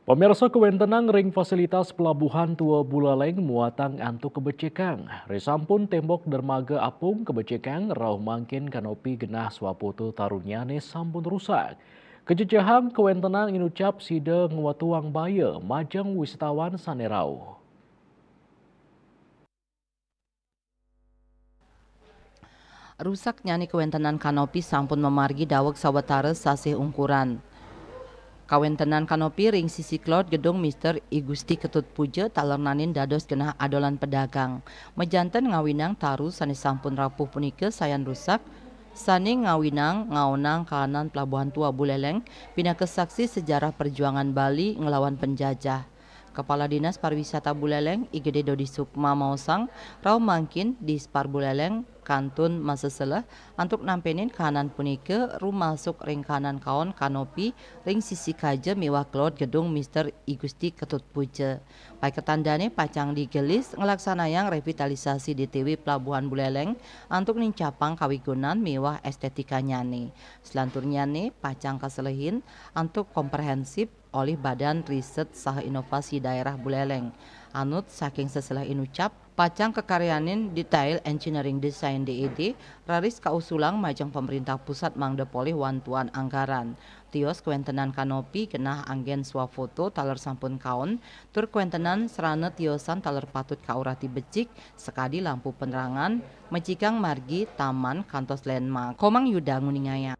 Pemirsa kewentenang ring fasilitas pelabuhan Tua Buleleng muatang antuk kebecekang. Risampun tembok dermaga apung kebecekang rauh mangkin kanopi genah swapoto tarunyane sampun rusak. Kejejahang kewentenang inucap sida nguatuang baya majang wisatawan sanerau. Rusak nyani kewentenan kanopi sampun memargi daweg sawetara sasih ungkuran. Kawentenan kanopi ring sisi klot gedung Mister I Gusti Ketut Puja talernanin dados genah adolan pedagang. Mejanten ngawinang taru sani sampun rapuh punika sayan rusak. Sani ngawinang ngaonang kahanan Pelabuhan Tua Buleleng pinaka saksi sejarah perjuangan Bali ngelawan penjajah. Kepala Dinas Pariwisata Buleleng IGD Dodi Sukma Mausang rau mangkin di Spar Buleleng Kantun Maseseleh untuk nampenin kahanan punike rumasuk ring kahanan kaon kanopi ring sisi kaje miwah klot gedung Mister I Gusti Ketut Puja. Pai ketandane pacang digelis ngelaksanayang revitalisasi DTW Pelabuhan Buleleng untuk nincapang kawigunan miwah estetika nyane. Selanturnya pacang kaselehin untuk komprehensif oleh Badan Riset Saha Inovasi Daerah Buleleng. Anut saking seselah inucap, pacang kekaryanin Detail Engineering Design DED, raris kausulang majang pemerintah pusat mangdepoli wantuan anggaran. Tios kewentenan kanopi genah anggen swafoto taler sampun kaon, tur kewentenan serana tiosan taler patut kaurati becik, sekadi lampu penerangan, mejikang margi taman kantos landmark. Komang Yuda nguningaya.